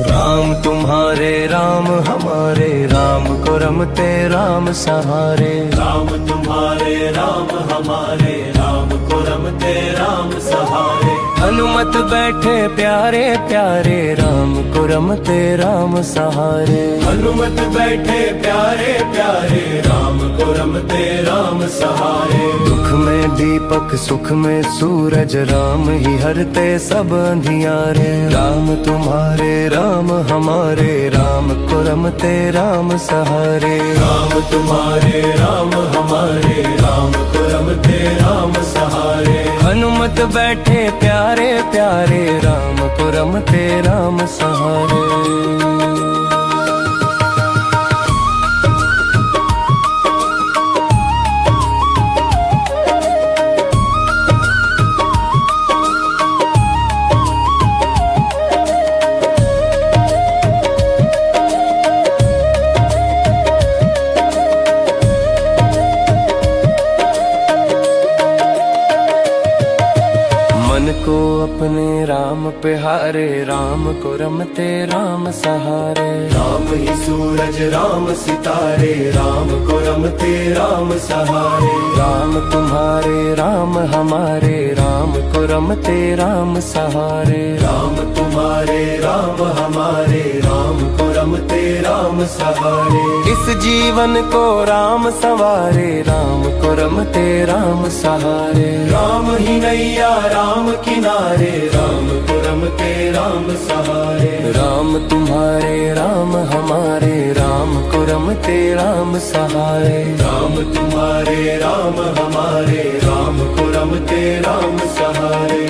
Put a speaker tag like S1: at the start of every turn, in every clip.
S1: राम तुम्हारे राम हमारे, राम को रमते राम सहारे।
S2: राम तुम्हारे राम हमारे, राम को रमते राम सहारे।
S1: हनुमत बैठे प्यारे प्यारे, राम को रमते राम सहारे।
S2: हनुमत बैठे प्यारे प्यारे, राम को रमते राम सहारे।
S1: दुख में दीपक सुख में सूरज, राम ही हरते सब अंधियारे। राम तुम्हारे राम हमारे, राम को रमते राम सहारे।
S2: राम तुम्हारे राम हमारे, राम को रमते राम सहारे।
S1: हनुमत बैठे प्यारे प्यारे, राम को रमते राम सहारे। मन को अपने राम पे हारे, राम को रमते राम सहारे।
S2: राम ही सूरज राम सितारे, राम को रमते राम सहारे।
S1: राम तुम्हारे राम हमारे, राम को रमते राम सहारे।
S2: राम तुम्हारे राम हमारे, राम को रमते राम सहारे।
S1: इस जीवन को राम संवारे, राम को रमते राम सहारे।
S2: राम ही नैया राम किनारे, राम को रमते राम सहारे।
S1: राम तुम्हारे राम हमारे, राम को रमते राम सहारे।
S2: राम तुम्हारे राम हमारे, राम को रमते राम सहारे।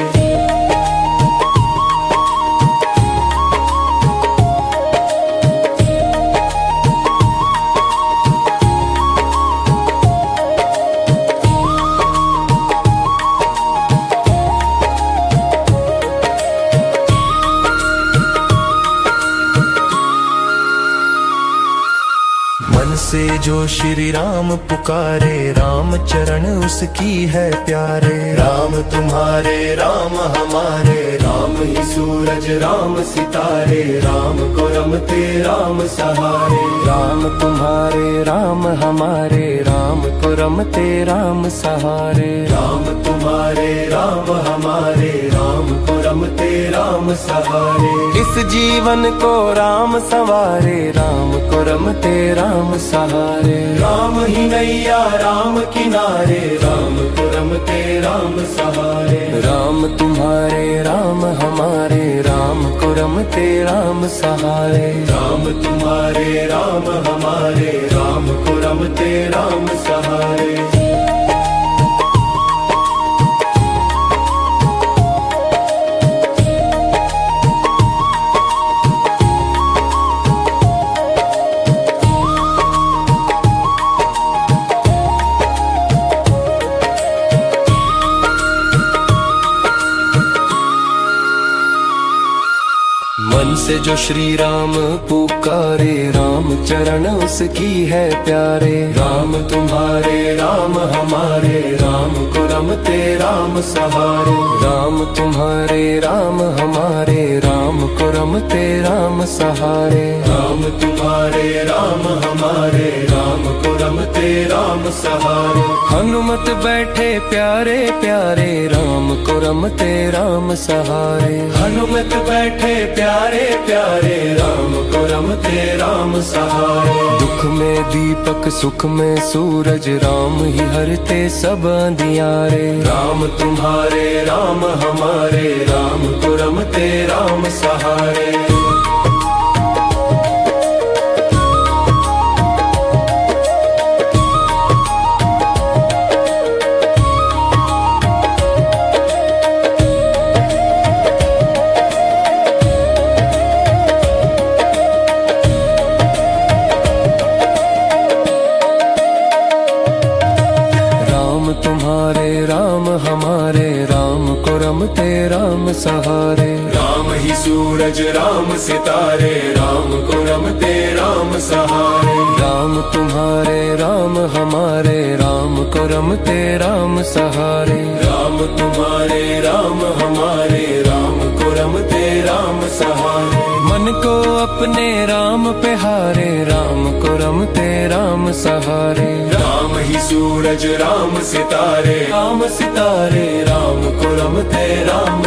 S1: मन से जो श्री राम पुकारे, राम चरण उसकी है प्यारे।
S2: राम तुम्हारे राम हमारे, राम ही सूरज राम सितारे। राम को रमते राम सहारे।
S1: राम तुम्हारे राम हमारे, राम को रमते राम सहारे।
S2: राम तुम्हारे राम हमारे, राम को रमते राम सहारे।
S1: इस जीवन को राम संवारे, राम को रमते राम सहारे।
S2: राम ही नैया राम किनारे, राम को रमते राम सहारे।
S1: राम तुम्हारे राम हमारे, राम को रमते राम सहारे।
S2: राम तुम्हारे राम हमारे, राम को रमते राम सहारे।
S1: मन से जो श्री राम पुकारे, राम चरण उसकी है प्यारे।
S2: राम तुम्हारे राम हमारे, राम को रमते राम सहारे।
S1: राम तुम्हारे राम हमारे, राम को रमते राम सहारे।
S2: राम तुम्हारे राम हमारे, राम को रमते राम सहारे।
S1: हनुमत बैठे प्यारे प्यारे, राम को रमते राम सहारे।
S2: हनुमत बैठे प्यारे प्यारे, राम को रमते राम सहारे।
S1: दुख में दीपक सुख में सूरज, राम ही हरते सब अंधियारे।
S2: राम तुम्हारे राम हमारे, राम को रमते राम सहारे।
S1: तुम्हारे राम हमारे, राम को रमते राम सहारे।
S2: राम ही सूरज राम सितारे, राम को रमते राम सहारे।
S1: राम तुम्हारे राम हमारे, राम को रमते राम सहारे।
S2: राम तुम्हारे राम हमारे, राम को रमते राम सहारे।
S1: मन को अपने राम पे हारे, राम को रमते राम सहारे।
S2: राम ही सूरज राम सितारे,
S1: राम सितारे,
S2: राम को रमते राम